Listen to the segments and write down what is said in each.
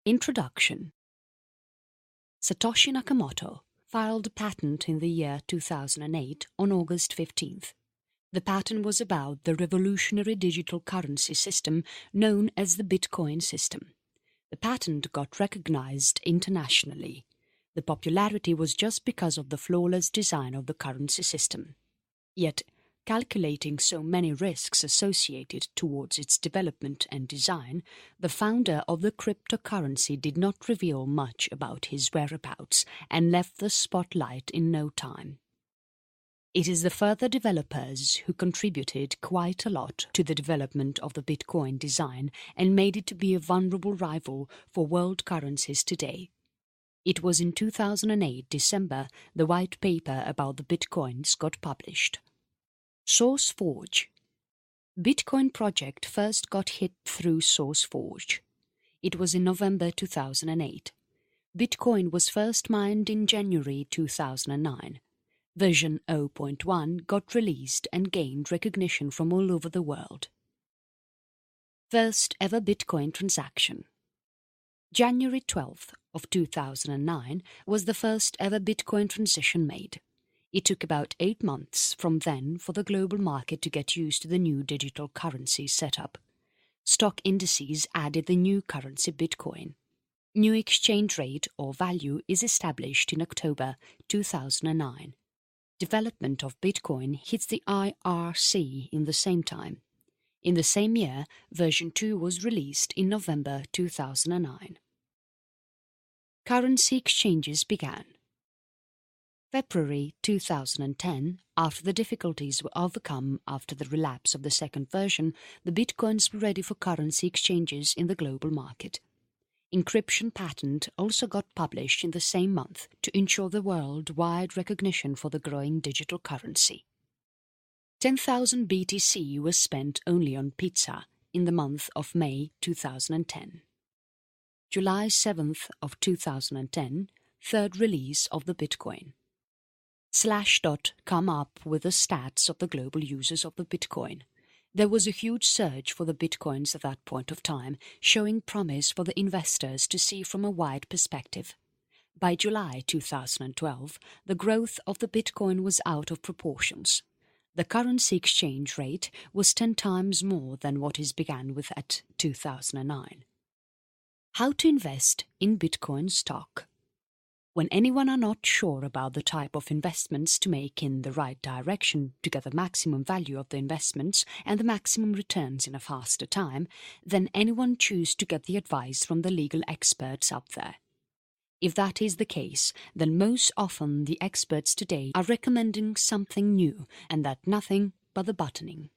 Introduction. Satoshi Nakamoto filed a patent in the year 2008 on August 15th. The patent was about the revolutionary digital currency system known as the Bitcoin system. The patent got recognized internationally. The popularity was just because of the flawless design of the currency system. Yet, calculating so many risks associated towards its development and design, the founder of the cryptocurrency did not reveal much about his whereabouts and left the spotlight in no time. It is the further developers who contributed quite a lot to the development of the Bitcoin design and made it to be a vulnerable rival for world currencies today. It was in 2008 December the white paper about the Bitcoins got published. SourceForge. Bitcoin project first got hit through SourceForge. It was in November 2008. Bitcoin was first mined in January 2009. Version 0.1 got released and gained recognition from all over the world. First ever Bitcoin transaction. January 12th of 2009 was the first ever Bitcoin transition made. It took about 8 months from then for the global market to get used to the new digital currency setup. Stock indices added the new currency Bitcoin. New exchange rate or value is established in October 2009. Development of Bitcoin hits the IRC in the same time. In the same year, version 2 was released in November 2009. Currency exchanges began. February 2010, after the difficulties were overcome after the relapse of the second version, the Bitcoins were ready for currency exchanges in the global market. Encryption patent also got published in the same month to ensure the worldwide recognition for the growing digital currency. 10,000 BTC was spent only on pizza in the month of May 2010. July 7th of 2010, third release of the Bitcoin. Slashdot come up with the stats of the global users of the Bitcoin. There was a huge surge for the Bitcoins at that point of time, showing promise for the investors to see from a wide perspective. By July 2012, the growth of the Bitcoin was out of proportions. The currency exchange rate was 10 times more than what it began with at 2009. How to invest in Bitcoin stock. When anyone are not sure about the type of investments to make in the right direction to get the maximum value of the investments and the maximum returns in a faster time, then anyone choose to get the advice from the legal experts out there. If that is the case, then most often the experts today are recommending something new and that nothing but the buttoning.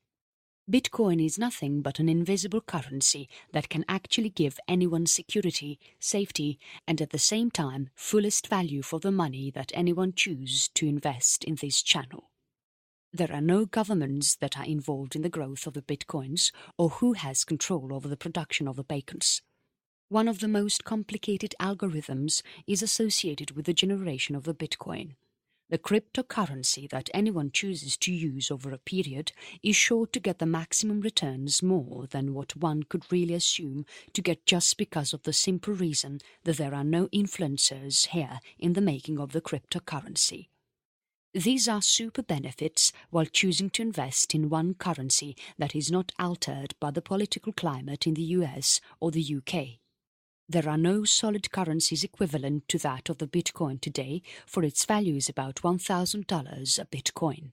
Bitcoin is nothing but an invisible currency that can actually give anyone security, safety, and at the same time fullest value for the money that anyone chooses to invest in this channel. There are no governments that are involved in the growth of the Bitcoins or who has control over the production of the bacons. One of the most complicated algorithms is associated with the generation of the Bitcoin. The cryptocurrency that anyone chooses to use over a period is sure to get the maximum returns more than what one could really assume to get just because of the simple reason that there are no influencers here in the making of the cryptocurrency. These are super benefits while choosing to invest in one currency that is not altered by the political climate in the US or the UK. There are no solid currencies equivalent to that of the Bitcoin today, for its value is about $1,000 a Bitcoin.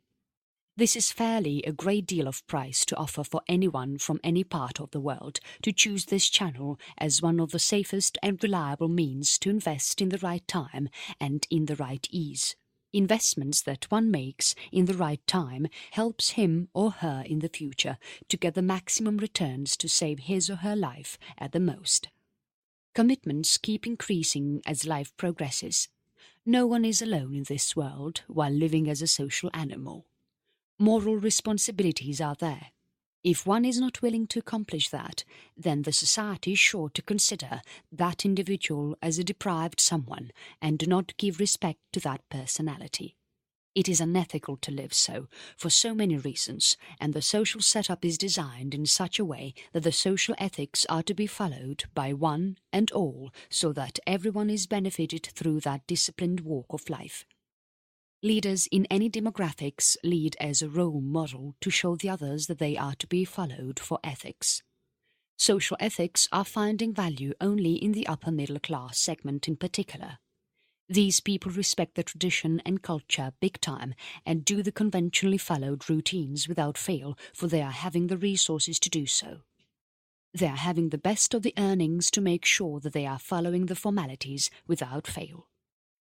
This is fairly a great deal of price to offer for anyone from any part of the world to choose this channel as one of the safest and reliable means to invest in the right time and in the right ease. Investments that one makes in the right time helps him or her in the future to get the maximum returns to save his or her life at the most. Commitments keep increasing as life progresses. No one is alone in this world while living as a social animal. Moral responsibilities are there. If one is not willing to accomplish that, then the society is sure to consider that individual as a deprived someone and do not give respect to that personality. It is unethical to live so, for so many reasons, and the social setup is designed in such a way that the social ethics are to be followed by one and all, so that everyone is benefited through that disciplined walk of life. Leaders in any demographics lead as a role model to show the others that they are to be followed for ethics. Social ethics are finding value only in the upper middle class segment in particular. These people respect the tradition and culture big time and do the conventionally followed routines without fail, for they are having the resources to do so. They are having the best of the earnings to make sure that they are following the formalities without fail.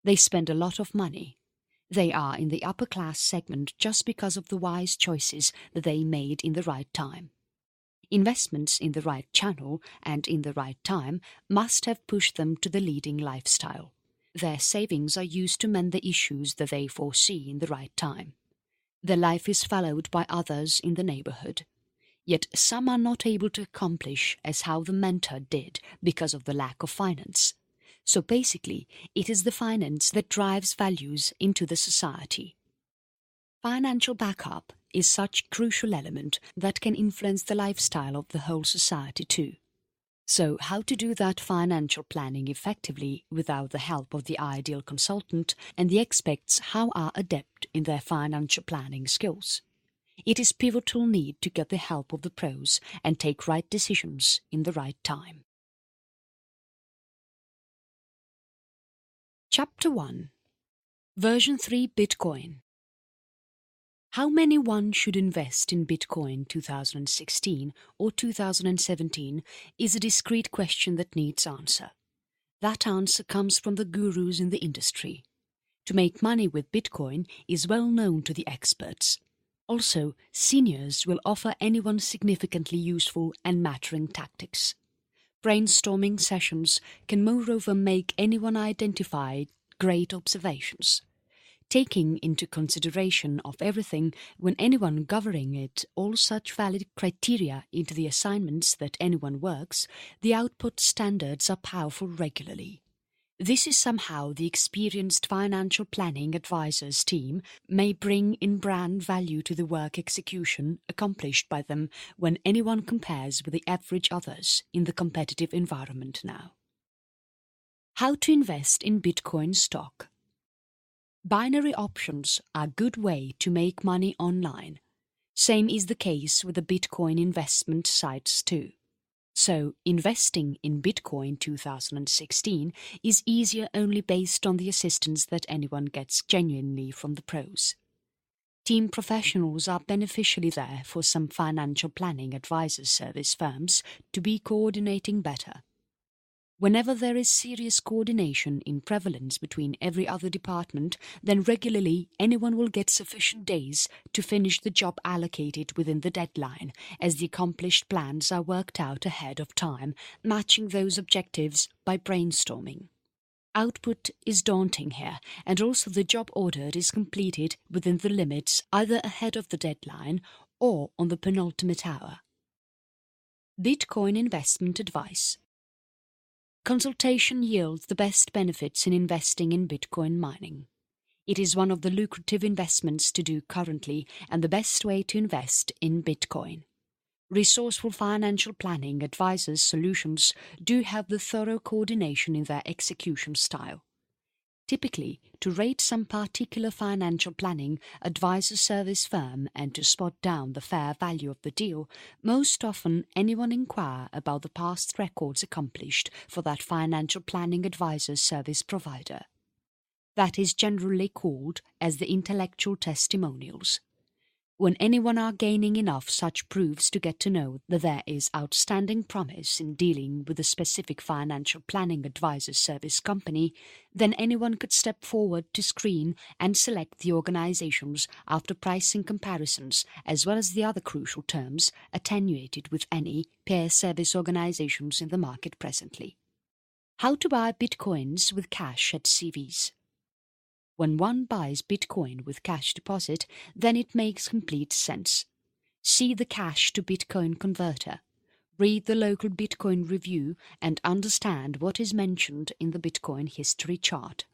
They spend a lot of money. They are in the upper class segment just because of the wise choices that they made in the right time. Investments in the right channel and in the right time must have pushed them to the leading lifestyle. Their savings are used to mend the issues that they foresee in the right time. Their life is followed by others in the neighborhood. Yet some are not able to accomplish as how the mentor did because of the lack of finance. So basically, it is the finance that drives values into the society. Financial backup is such a crucial element that can influence the lifestyle of the whole society too. So how to do that financial planning effectively without the help of the ideal consultant and the experts how are adept in their financial planning skills? It is pivotal need to get the help of the pros and take right decisions in the right time. Chapter 1. Version 3 Bitcoin. How many one should invest in Bitcoin 2016 or 2017 is a discrete question that needs answer. That answer comes from the gurus in the industry. To make money with Bitcoin is well known to the experts. Also, seniors will offer anyone significantly useful and mattering tactics. Brainstorming sessions can moreover make anyone identify great observations. Taking into consideration of everything when anyone governing it all such valid criteria into the assignments that anyone works, the output standards are powerful regularly. This is somehow the experienced financial planning advisors team may bring in brand value to the work execution accomplished by them when anyone compares with the average others in the competitive environment now. How to invest in Bitcoin stock. Binary options are a good way to make money online. Same is the case with the Bitcoin investment sites too. So, investing in Bitcoin 2016 is easier only based on the assistance that anyone gets genuinely from the pros. Team professionals are beneficially there for some financial planning advisor service firms to be coordinating better. Whenever there is serious coordination in prevalence between every other department, then regularly anyone will get sufficient days to finish the job allocated within the deadline, as the accomplished plans are worked out ahead of time, matching those objectives by brainstorming. Output is daunting here, and also the job ordered is completed within the limits either ahead of the deadline or on the penultimate hour. Bitcoin investment advice. Consultation yields the best benefits in investing in Bitcoin mining. It is one of the lucrative investments to do currently and the best way to invest in Bitcoin. Resourceful financial planning advisors' solutions do have the thorough coordination in their execution style. Typically, to rate some particular financial planning advisor service firm and to spot down the fair value of the deal, most often anyone inquire about the past records accomplished for that financial planning advisor service provider. That is generally called as the intellectual testimonials. When anyone are gaining enough such proofs to get to know that there is outstanding promise in dealing with a specific financial planning advisor service company, then anyone could step forward to screen and select the organizations after pricing comparisons as well as the other crucial terms attenuated with any peer service organizations in the market presently. How to buy Bitcoins with cash at CVs. When one buys Bitcoin with cash deposit, then it makes complete sense. See the cash to Bitcoin converter. Read the local Bitcoin review and understand what is mentioned in the Bitcoin history chart.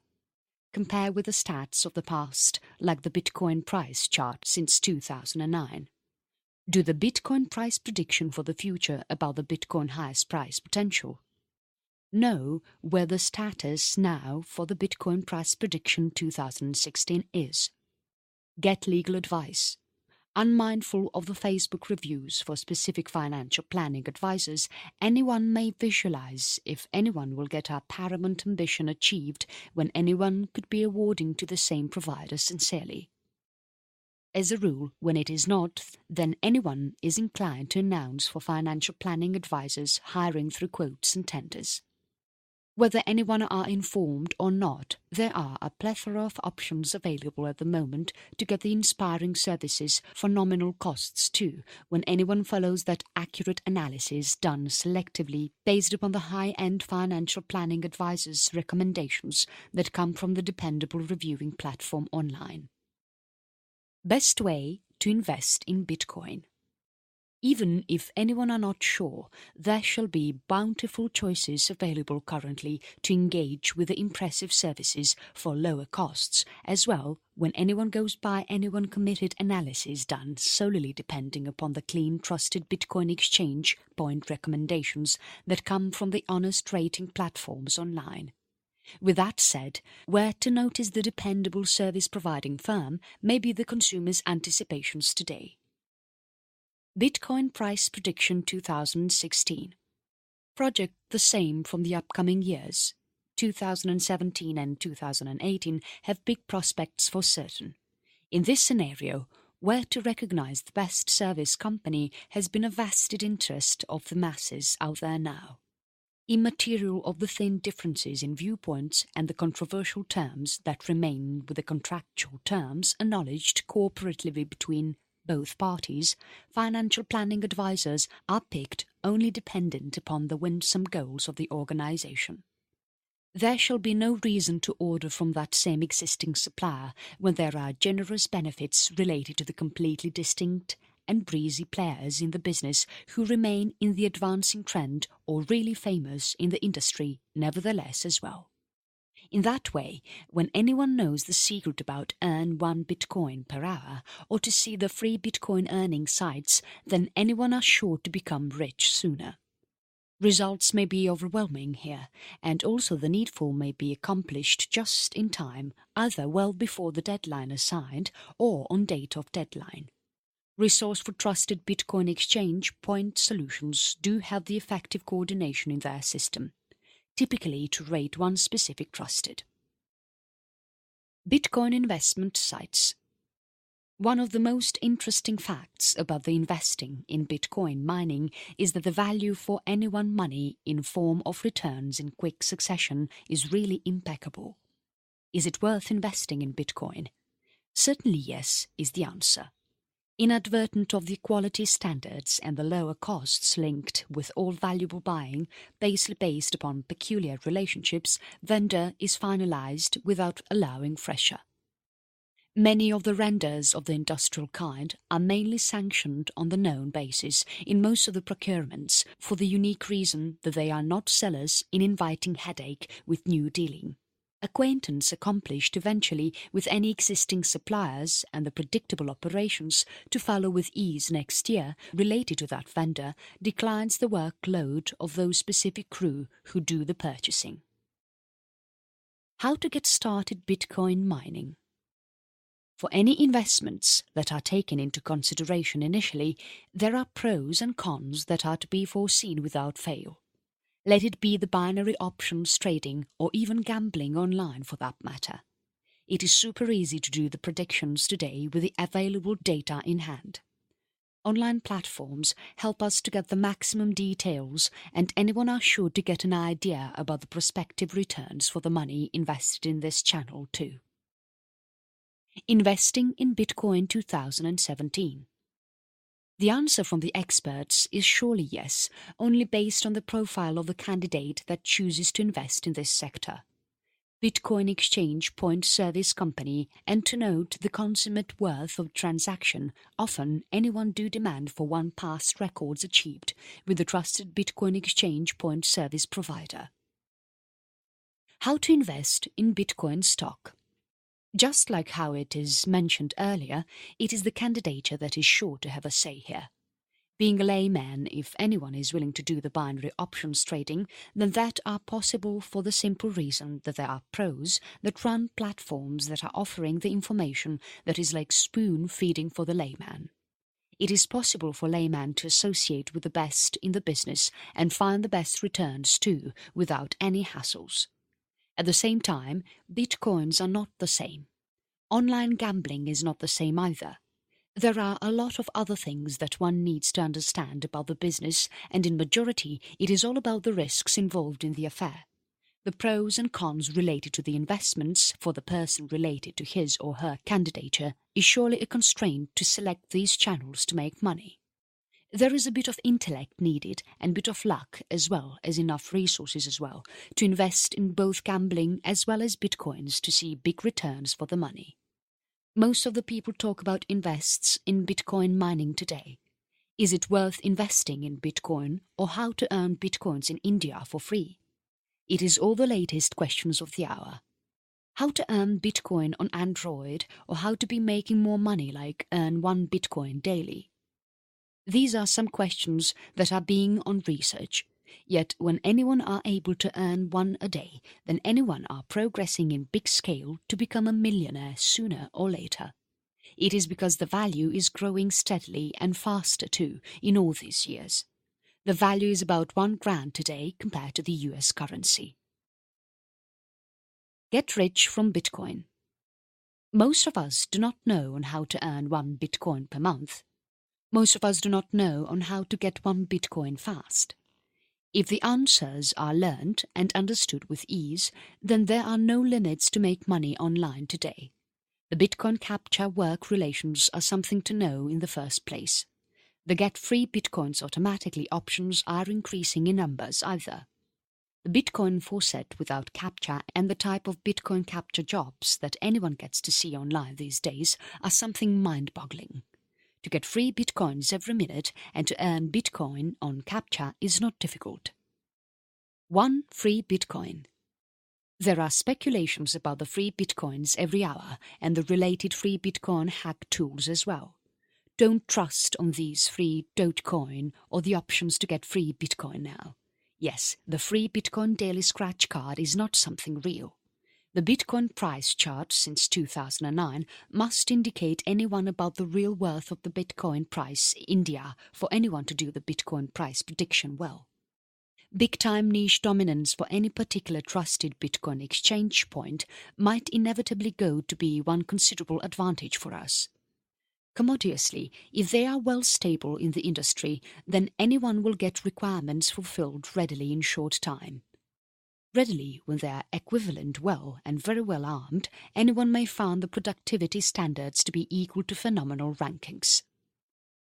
Compare with the stats of the past, like the Bitcoin price chart since 2009. Do the Bitcoin price prediction for the future about the Bitcoin highest price potential? Know where the status now for the Bitcoin price prediction 2016 is. Get legal advice. Unmindful of the Facebook reviews for specific financial planning advisors, anyone may visualize if anyone will get our paramount ambition achieved when anyone could be awarding to the same provider sincerely. As a rule, when it is not, then anyone is inclined to announce for financial planning advisors hiring through quotes and tenders. Whether anyone are informed or not, there are a plethora of options available at the moment to get the inspiring services for nominal costs too, when anyone follows that accurate analysis done selectively based upon the high-end financial planning advisors' recommendations that come from the dependable reviewing platform online. Best way to invest in Bitcoin. Even if anyone are not sure, there shall be bountiful choices available currently to engage with the impressive services for lower costs, as well when anyone goes by anyone committed analysis done solely depending upon the clean trusted Bitcoin exchange point recommendations that come from the honest rating platforms online. With that said, where to notice the dependable service providing firm may be the consumer's anticipations today. Bitcoin price prediction 2016. Project the same from the upcoming years. 2017 and 2018 have big prospects for certain. In this scenario, where to recognize the best service company has been a vested interest of the masses out there now. Immaterial of the thin differences in viewpoints and the controversial terms that remain with the contractual terms acknowledged cooperatively between both parties, financial planning advisors are picked only dependent upon the winsome goals of the organization. There shall be no reason to order from that same existing supplier when there are generous benefits related to the completely distinct and breezy players in the business who remain in the advancing trend or really famous in the industry nevertheless as well. In that way, when anyone knows the secret about earn 1 Bitcoin per hour or to see the free Bitcoin earning sites, then anyone are sure to become rich sooner. Results may be overwhelming here, and also the needful may be accomplished just in time, either well before the deadline assigned or on date of deadline. Resourceful trusted Bitcoin exchange point solutions do have the effective coordination in their system, typically to rate one specific trusted. Bitcoin investment sites. One of the most interesting facts about the investing in Bitcoin mining is that the value for any one money in form of returns in quick succession is really impeccable. Is it worth investing in Bitcoin? Certainly yes, is the answer. Inadvertent of the quality standards and the lower costs linked with all valuable buying, basically based upon peculiar relationships, vendor is finalized without allowing fresher. Many of the renders of the industrial kind are mainly sanctioned on the known basis in most of the procurements for the unique reason that they are not sellers in inviting headache with new dealing. Acquaintance accomplished eventually with any existing suppliers and the predictable operations to follow with ease next year related to that vendor declines the workload of those specific crew who do the purchasing. How to get started Bitcoin mining. For any investments that are taken into consideration initially, there are pros and cons that are to be foreseen without fail. Let it be the binary options trading or even gambling online for that matter. It is super easy to do the predictions today with the available data in hand. Online platforms help us to get the maximum details, and anyone are sure to get an idea about the prospective returns for the money invested in this channel too. Investing in Bitcoin 2017. The answer from the experts is surely yes, only based on the profile of the candidate that chooses to invest in this sector. Bitcoin exchange point service company, and to note the consummate worth of transaction, often anyone do demand for one past records achieved with the trusted Bitcoin exchange point service provider. How to invest in Bitcoin stock. Just like how it is mentioned earlier, it is the candidature that is sure to have a say here. Being a layman, if anyone is willing to do the binary options trading, then that are possible for the simple reason that there are pros that run platforms that are offering the information that is like spoon feeding for the layman. It is possible for layman to associate with the best in the business and find the best returns too, without any hassles. At the same time, bitcoins are not the same. Online gambling is not the same either. There are a lot of other things that one needs to understand about the business, and in majority it is all about the risks involved in the affair. The pros and cons related to the investments for the person related to his or her candidature is surely a constraint to select these channels to make money. There is a bit of intellect needed and bit of luck as well as enough resources as well to invest in both gambling as well as bitcoins to see big returns for the money. Most of the people talk about invests in Bitcoin mining today. Is it worth investing in Bitcoin, or how to earn Bitcoins in India for free? It is all the latest questions of the hour. How to earn Bitcoin on Android, or how to be making more money like earn 1 Bitcoin daily? These are some questions that are being on research. Yet when anyone are able to earn 1 a day, then anyone are progressing in big scale to become a millionaire sooner or later. It is because the value is growing steadily and faster too in all these years. The value is about $1,000 today compared to the US currency. Get rich from Bitcoin. Most of us do not know on how to earn 1 Bitcoin per month. Most of us do not know on how to get 1 Bitcoin fast. If the answers are learned and understood with ease, then there are no limits to make money online today. The Bitcoin capture work relations are something to know in the first place. The get free Bitcoins automatically options are increasing in numbers either. The Bitcoin faucet without capture and the type of Bitcoin capture jobs that anyone gets to see online these days are something mind-boggling. To get free Bitcoins every minute and to earn Bitcoin on capture is not difficult. 1 free Bitcoin. There are speculations about the free Bitcoins every hour and the related free Bitcoin hack tools as well. Don't trust on these free Dogecoin or the options to get free Bitcoin now. Yes, the free Bitcoin daily scratch card is not something real. The Bitcoin price chart since 2009 must indicate anyone about the real worth of the Bitcoin price in India for anyone to do the Bitcoin price prediction well. Big-time niche dominance for any particular trusted Bitcoin exchange point might inevitably go to be one considerable advantage for us. Commodiously, if they are well stable in the industry, then anyone will get requirements fulfilled readily in short time. Readily, when they are equivalent well and very well armed, anyone may find the productivity standards to be equal to phenomenal rankings.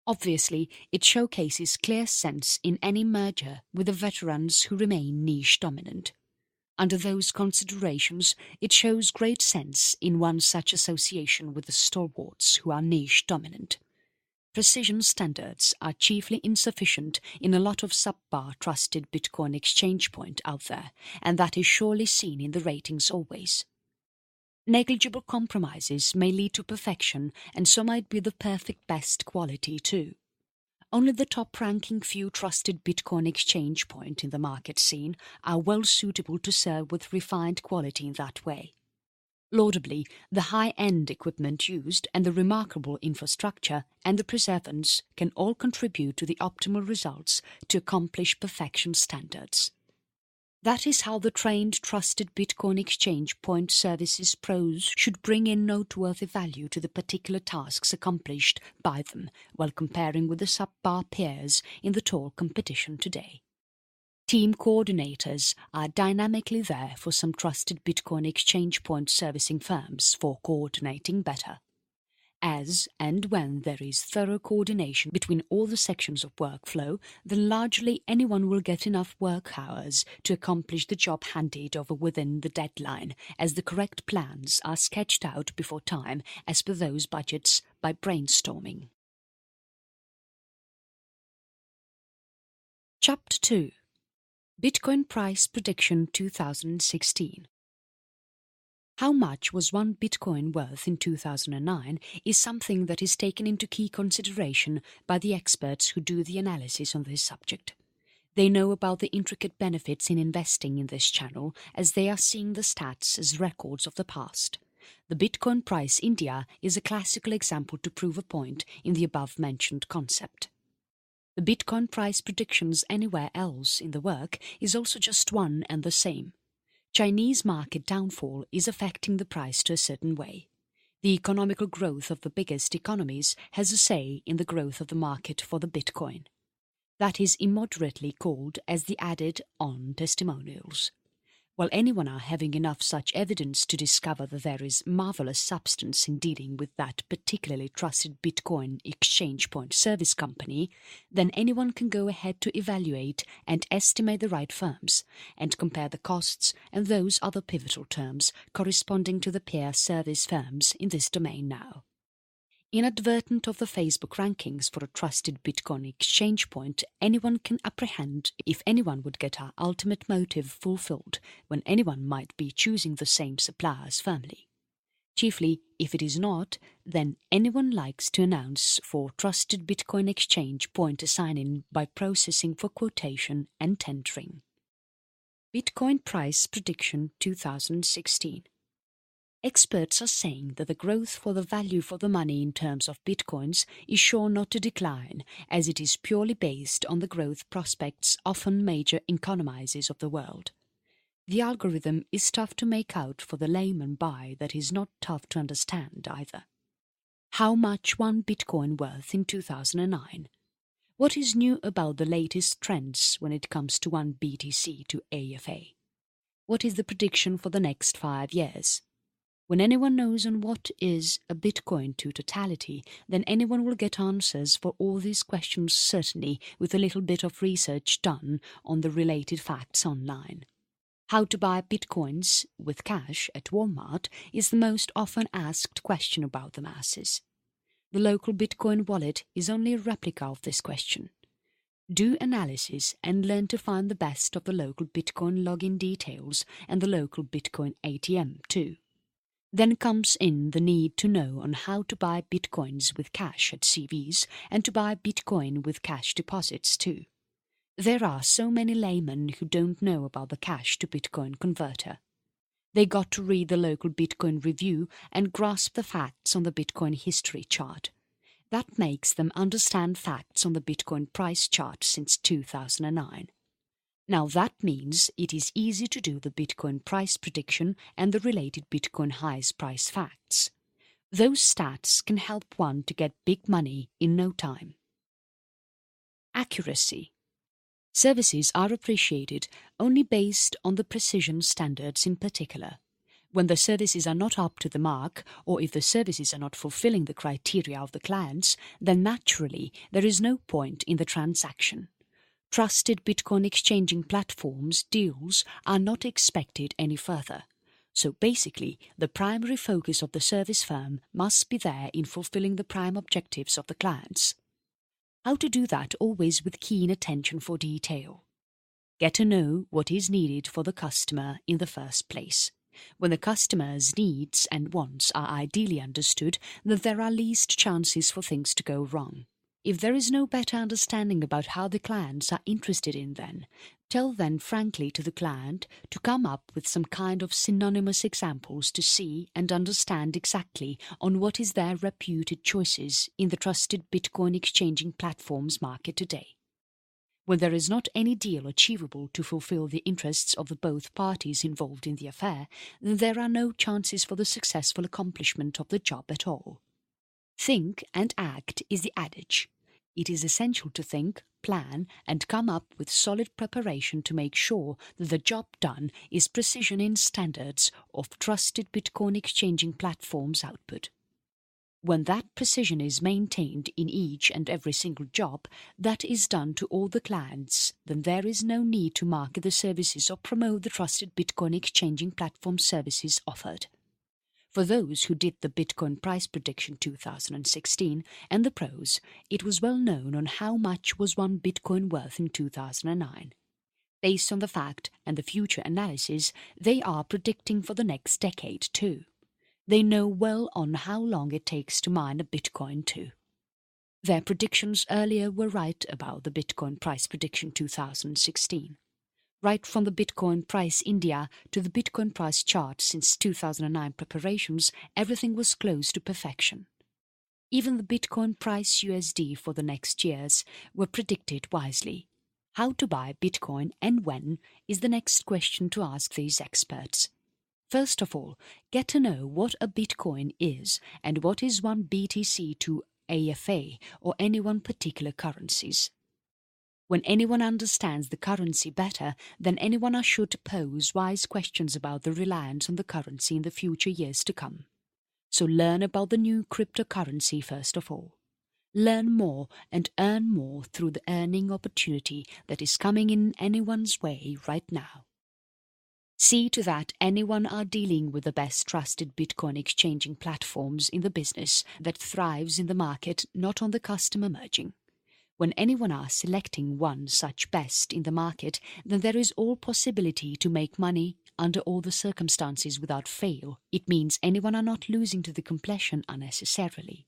Obviously, it showcases clear sense in any merger with the veterans who remain niche dominant. Under those considerations, it shows great sense in one such association with the stalwarts who are niche dominant. Precision standards are chiefly insufficient in a lot of subpar trusted Bitcoin exchange point out there, and that is surely seen in the ratings always. Negligible compromises may lead to perfection, and so might be the perfect best quality too. Only the top-ranking few trusted Bitcoin exchange point in the market scene are well suitable to serve with refined quality in that way. Laudably, the high-end equipment used and the remarkable infrastructure and the perseverance can all contribute to the optimal results to accomplish perfection standards. That is how the trained, trusted Bitcoin exchange point services pros should bring in noteworthy value to the particular tasks accomplished by them while comparing with the subpar peers in the tall competition today. Team coordinators are dynamically there for some trusted Bitcoin exchange point servicing firms for coordinating better. As and when there is thorough coordination between all the sections of workflow, then largely anyone will get enough work hours to accomplish the job handed over within the deadline, as the correct plans are sketched out before time as per those budgets by brainstorming. Chapter 2. Bitcoin Price Prediction 2016. How much was one Bitcoin worth in 2009 is something that is taken into key consideration by the experts who do the analysis on this subject. They know about the intricate benefits in investing in this channel as they are seeing the stats as records of the past. The Bitcoin price India is a classical example to prove a point in the above-mentioned concept. The Bitcoin price predictions anywhere else in the work is also just one and the same. Chinese market downfall is affecting the price to a certain way. The economical growth of the biggest economies has a say in the growth of the market for the Bitcoin. That is immoderately called as the added-on testimonials. While anyone are having enough such evidence to discover that there is marvelous substance in dealing with that particularly trusted Bitcoin exchange point service company, then anyone can go ahead to evaluate and estimate the right firms, and compare the costs and those other pivotal terms corresponding to the peer service firms in this domain now. Inadvertent of the Facebook rankings for a trusted Bitcoin exchange point, anyone can apprehend if anyone would get our ultimate motive fulfilled when anyone might be choosing the same suppliers firmly. Chiefly, if it is not, then anyone likes to announce for trusted Bitcoin exchange point assigning by processing for quotation and tendering. Bitcoin price prediction 2016. Experts are saying that the growth for the value for the money in terms of bitcoins is sure not to decline, as it is purely based on the growth prospects often major economies of the world. The algorithm is tough to make out for the layman by that is not tough to understand either. How much one bitcoin worth in 2009? What is new about the latest trends when it comes to one BTC to AFA? What is the prediction for the next 5 years? When anyone knows on what is a Bitcoin to totality, then anyone will get answers for all these questions certainly with a little bit of research done on the related facts online. How to buy Bitcoins with cash at Walmart is the most often asked question about the masses. The local Bitcoin wallet is only a replica of this question. Do analysis and learn to find the best of the local Bitcoin login details and the local Bitcoin ATM too. Then comes in the need to know on how to buy Bitcoins with cash at CVs and to buy Bitcoin with cash deposits too. There are so many laymen who don't know about the cash to Bitcoin converter. They got to read the local Bitcoin review and grasp the facts on the Bitcoin history chart. That makes them understand facts on the Bitcoin price chart since 2009. Now that means it is easy to do the Bitcoin price prediction and the related Bitcoin highest price facts. Those stats can help one to get big money in no time. Accuracy. Services are appreciated only based on the precision standards in particular. When the services are not up to the mark, or if the services are not fulfilling the criteria of the clients, then naturally there is no point in the transaction. Trusted Bitcoin exchanging platforms deals are not expected any further. So basically, the primary focus of the service firm must be there in fulfilling the prime objectives of the clients. How to do that always with keen attention for detail. Get to know what is needed for the customer in the first place. When the customer's needs and wants are ideally understood, then there are least chances for things to go wrong. If there is no better understanding about how the clients are interested in then, tell then frankly to the client to come up with some kind of synonymous examples to see and understand exactly on what is their reputed choices in the trusted Bitcoin exchanging platforms market today. When there is not any deal achievable to fulfill the interests of the both parties involved in the affair, then there are no chances for the successful accomplishment of the job at all. Think and act is the adage. It is essential to think, plan, and come up with solid preparation to make sure that the job done is precision in standards of trusted Bitcoin exchanging platforms output. When that precision is maintained in each and every single job that is done to all the clients, then there is no need to market the services or promote the trusted Bitcoin exchanging platform services offered. For those who did the Bitcoin price prediction 2016 and the pros, it was well known on how much was one Bitcoin worth in 2009. Based on the fact and the future analysis, they are predicting for the next decade too. They know well on how long it takes to mine a Bitcoin too. Their predictions earlier were right about the Bitcoin price prediction 2016. Right from the Bitcoin price India to the Bitcoin price chart since 2009 preparations, everything was close to perfection. Even the Bitcoin price USD for the next years were predicted wisely. How to buy Bitcoin and when is the next question to ask these experts. First of all, get to know what a Bitcoin is and what is one BTC to AFA or any one particular currencies. When anyone understands the currency better, then anyone are sure to pose wise questions about the reliance on the currency in the future years to come. So learn about the new cryptocurrency first of all. Learn more and earn more through the earning opportunity that is coming in anyone's way right now. See to that anyone are dealing with the best trusted Bitcoin exchanging platforms in the business that thrives in the market, not on the customer merging. When anyone are selecting one such best in the market, then there is all possibility to make money under all the circumstances without fail. It means anyone are not losing to the completion unnecessarily.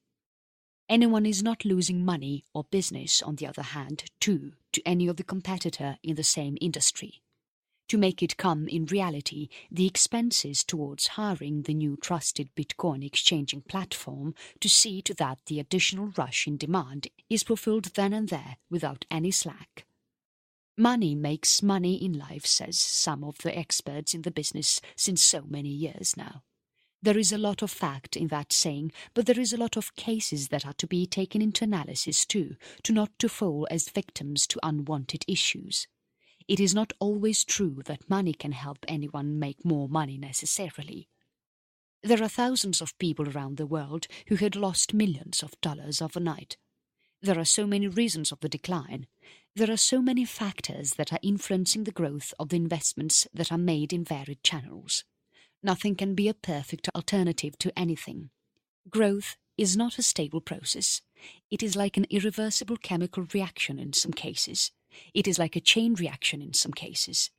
Anyone is not losing money or business, on the other hand, too, to any of the competitor in the same industry. To make it come in reality, the expenses towards hiring the new trusted Bitcoin exchanging platform to see to that the additional rush in demand is fulfilled then and there without any slack. Money makes money in life, says some of the experts in the business since so many years now. There is a lot of fact in that saying, but there is a lot of cases that are to be taken into analysis too, to not to fall as victims to unwanted issues. It is not always true that money can help anyone make more money necessarily. There are thousands of people around the world who had lost millions of dollars overnight. There are so many reasons of the decline. There are so many factors that are influencing the growth of the investments that are made in varied channels. Nothing can be a perfect alternative to anything. Growth is not a stable process. It is like an irreversible chemical reaction in some cases. It is like a chain reaction in some cases.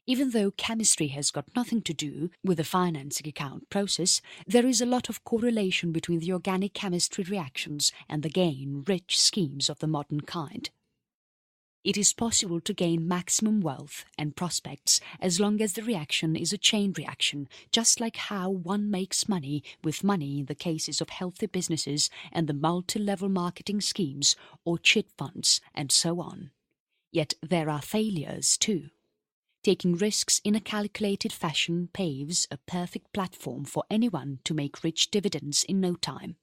Even though chemistry has got nothing to do with the financing account process, there is a lot of correlation between the organic chemistry reactions and the gain-rich schemes of the modern kind. It is possible to gain maximum wealth and prospects as long as the reaction is a chain reaction, just like how one makes money with money in the cases of healthy businesses and the multi-level marketing schemes or chit funds and so on. Yet there are failures too. Taking risks in a calculated fashion paves a perfect platform for anyone to make rich dividends in no time.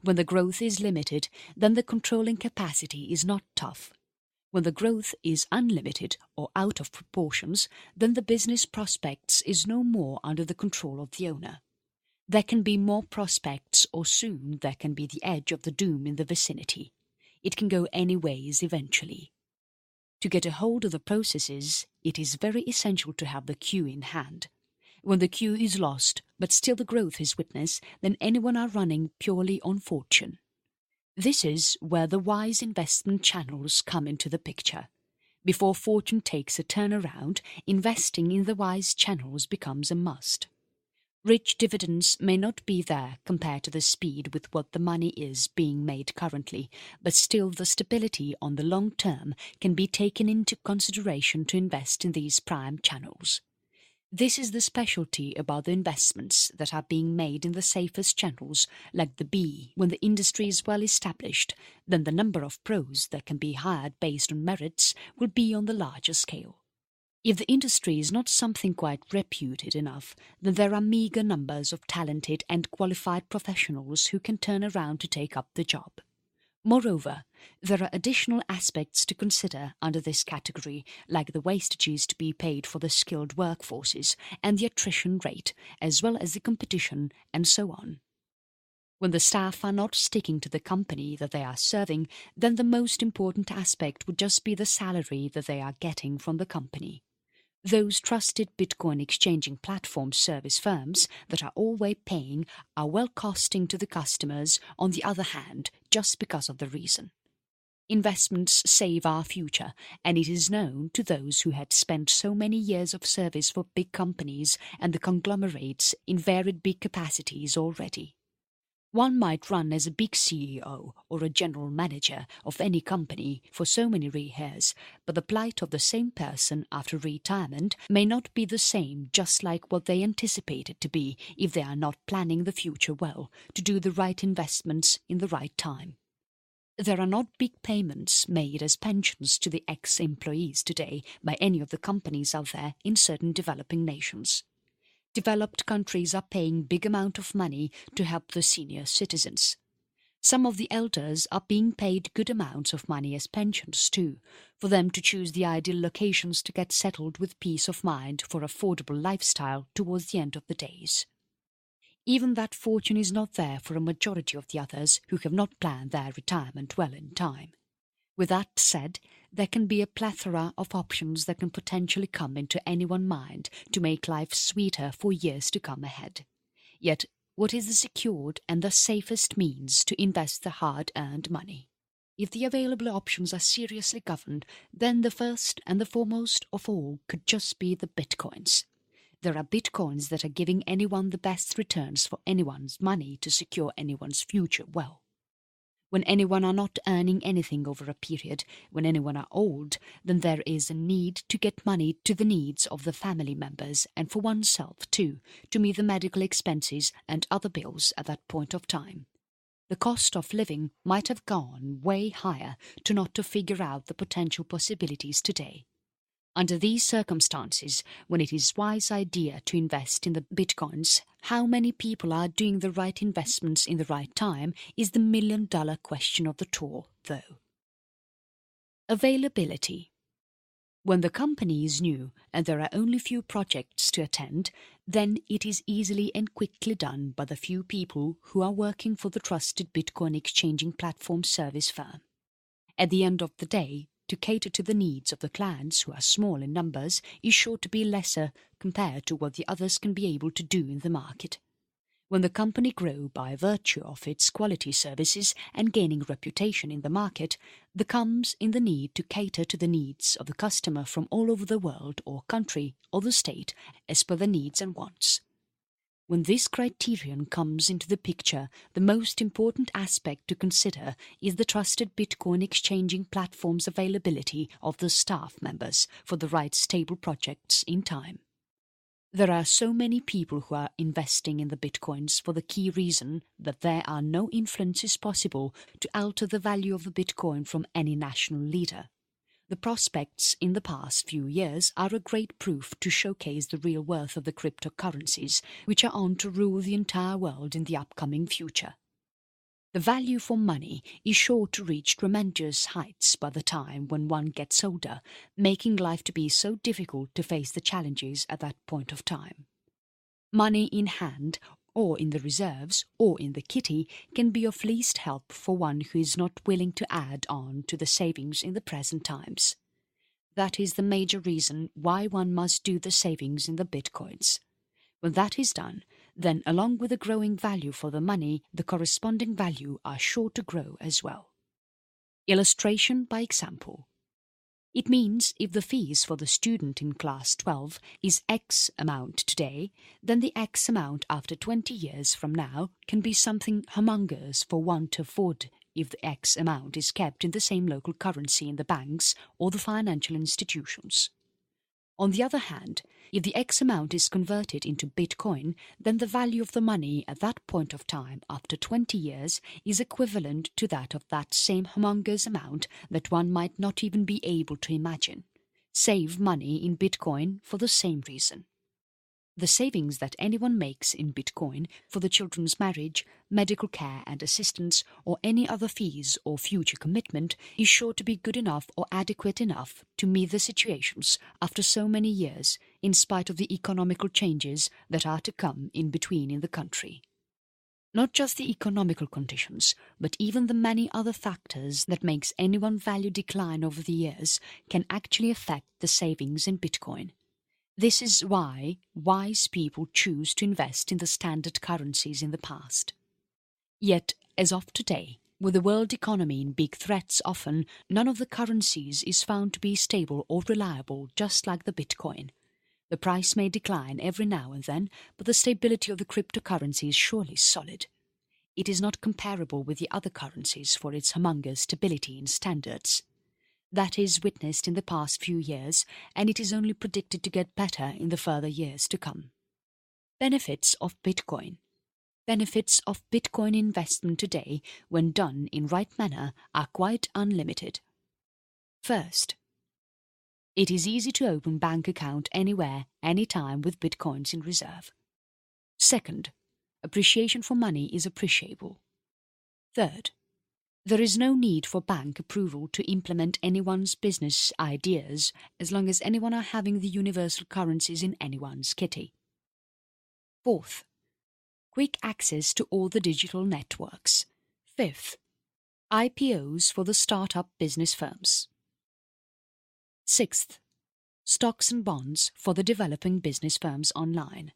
When the growth is limited, then the controlling capacity is not tough. When the growth is unlimited or out of proportions, then the business prospects is no more under the control of the owner. There can be more prospects or soon there can be the edge of the doom in the vicinity. It can go any ways eventually. To get a hold of the processes, it is very essential to have the cue in hand. When the cue is lost, but still the growth is witnessed, then anyone are running purely on fortune. This is where the wise investment channels come into the picture. Before fortune takes a turnaround, investing in the wise channels becomes a must. Rich dividends may not be there compared to the speed with what the money is being made currently, but still the stability on the long term can be taken into consideration to invest in these prime channels. This is the specialty about the investments that are being made in the safest channels, like the B. When the industry is well established, then the number of pros that can be hired based on merits will be on the larger scale. If the industry is not something quite reputed enough, then there are meagre numbers of talented and qualified professionals who can turn around to take up the job. Moreover, there are additional aspects to consider under this category, like the wastages to be paid for the skilled workforces and the attrition rate, as well as the competition and so on. When the staff are not sticking to the company that they are serving, then the most important aspect would just be the salary that they are getting from the company. Those trusted Bitcoin exchanging platform service firms that are always paying are well costing to the customers, on the other hand, just because of the reason. Investments save our future, and it is known to those who had spent so many years of service for big companies and the conglomerates in varied big capacities already. One might run as a big CEO or a general manager of any company for so many years, but the plight of the same person after retirement may not be the same, just like what they anticipated to be if they are not planning the future well, to do the right investments in the right time. There are not big payments made as pensions to the ex-employees today by any of the companies out there in certain developing nations. Developed countries are paying big amount of money to help the senior citizens. Some of the elders are being paid good amounts of money as pensions too, for them to choose the ideal locations to get settled with peace of mind for affordable lifestyle towards the end of the days. Even that fortune is not there for a majority of the others who have not planned their retirement well in time. With that said, there can be a plethora of options that can potentially come into anyone's mind to make life sweeter for years to come ahead. Yet, what is the secured and the safest means to invest the hard-earned money? If the available options are seriously governed, then the first and the foremost of all could just be the bitcoins. There are bitcoins that are giving anyone the best returns for anyone's money to secure anyone's future well. When anyone are not earning anything over a period, when anyone are old, then there is a need to get money to the needs of the family members and for oneself too, to meet the medical expenses and other bills at that point of time. The cost of living might have gone way higher to not to figure out the potential possibilities today. Under these circumstances, when it is wise idea to invest in the bitcoins, how many people are doing the right investments in the right time is the million-dollar question of the tour, though. Availability. When the company is new and there are only few projects to attend, then it is easily and quickly done by the few people who are working for the trusted Bitcoin exchanging platform service firm. At the end of the day, to cater to the needs of the clients who are small in numbers is sure to be lesser compared to what the others can be able to do in the market. When the company grows by virtue of its quality services and gaining reputation in the market, there comes in the need to cater to the needs of the customer from all over the world or country or the state as per their needs and wants. When this criterion comes into the picture, the most important aspect to consider is the trusted Bitcoin exchanging platform's availability of the staff members for the right stable projects in time. There are so many people who are investing in the Bitcoins for the key reason that there are no influences possible to alter the value of the Bitcoin from any national leader. The prospects in the past few years are a great proof to showcase the real worth of the cryptocurrencies, which are on to rule the entire world in the upcoming future. The value for money is sure to reach tremendous heights by the time when one gets older, making life to be so difficult to face the challenges at that point of time. Money in hand, or in the reserves, or in the kitty, can be of least help for one who is not willing to add on to the savings in the present times. That is the major reason why one must do the savings in the bitcoins. When that is done, then along with the growing value for the money, the corresponding value are sure to grow as well. Illustration by example. It means if the fees for the student in class 12 is X amount today, then the X amount after 20 years from now can be something humongous for one to afford if the X amount is kept in the same local currency in the banks or the financial institutions. On the other hand, if the X amount is converted into Bitcoin, then the value of the money at that point of time after 20 years is equivalent to that of that same humongous amount that one might not even be able to imagine. Save money in Bitcoin for the same reason. The savings that anyone makes in Bitcoin for the children's marriage, medical care and assistance, or any other fees or future commitment is sure to be good enough or adequate enough to meet the situations after so many years, in spite of the economical changes that are to come in between in the country. Not just the economical conditions, but even the many other factors that makes anyone's value decline over the years can actually affect the savings in Bitcoin. This is why wise people choose to invest in the standard currencies in the past. Yet, as of today, With the world economy in big threats often, none of the currencies is found to be stable or reliable, just like the Bitcoin. The price may decline every now and then, but the stability of the cryptocurrency is surely solid. It is not comparable with the other currencies for its humongous stability and standards. That is witnessed in the past few years, and it is only predicted to get better in the further years to come. Benefits of Bitcoin. Benefits of Bitcoin investment today, when done in right manner, are quite unlimited. First, it is easy to open bank account anywhere, anytime with Bitcoins in reserve. Second, appreciation for money is appreciable. Third, there is no need for bank approval to implement anyone's business ideas as long as anyone are having the universal currencies in anyone's kitty. Fourth, quick access to all the digital networks. Fifth, IPOs for the startup business firms. Sixth, stocks and bonds for the developing business firms online.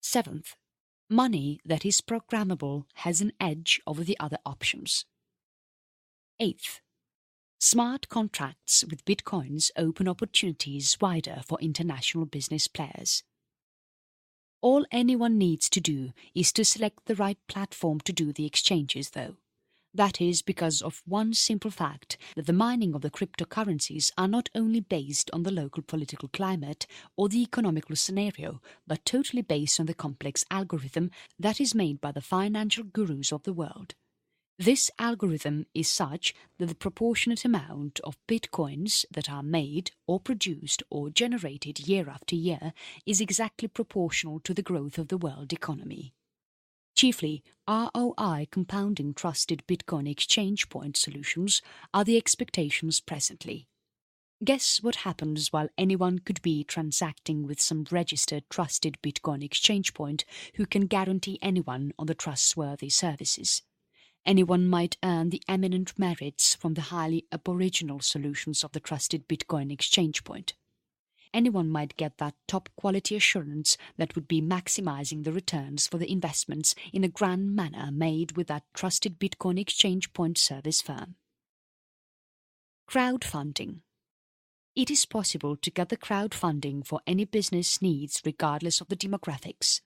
Seventh, money that is programmable has an edge over the other options. Eighth, smart contracts with Bitcoins open opportunities wider for international business players. All anyone needs to do is to select the right platform to do the exchanges, though. That is because of one simple fact, that the mining of the cryptocurrencies are not only based on the local political climate or the economical scenario, but totally based on the complex algorithm that is made by the financial gurus of the world. This algorithm is such that the proportionate amount of bitcoins that are made or produced or generated year after year is exactly proportional to the growth of the world economy. Chiefly, ROI compounding trusted Bitcoin exchange point solutions are the expectations presently. Guess what happens while anyone could be transacting with some registered trusted Bitcoin exchange point who can guarantee anyone on the trustworthy services. Anyone might earn the eminent merits from the highly aboriginal solutions of the trusted Bitcoin exchange point. Anyone might get that top-quality assurance that would be maximizing the returns for the investments in a grand manner made with that trusted Bitcoin exchange point service firm. Crowdfunding. It is possible to get the crowdfunding for any business needs regardless of the demographics.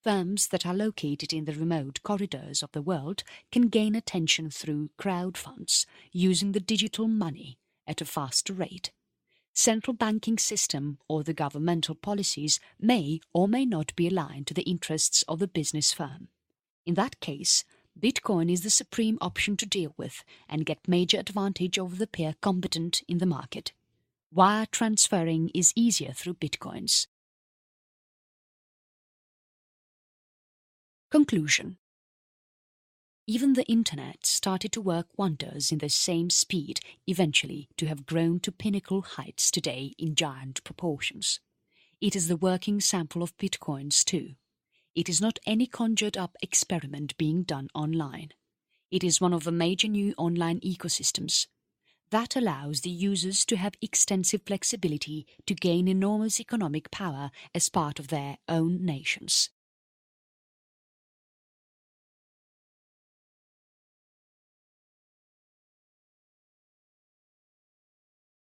Firms that are located in the remote corridors of the world can gain attention through crowdfunds using the digital money at a faster rate. Central banking system or the governmental policies may or may not be aligned to the interests of the business firm. In that case, Bitcoin is the supreme option to deal with and get major advantage over the peer competent in the market. Wire transferring is easier through Bitcoins. Conclusion. Even the internet started to work wonders in the same speed, eventually to have grown to pinnacle heights today in giant proportions. It is the working sample of Bitcoins too. It is not any conjured-up experiment being done online. It is one of the major new online ecosystems. That allows the users to have extensive flexibility to gain enormous economic power as part of their own nations.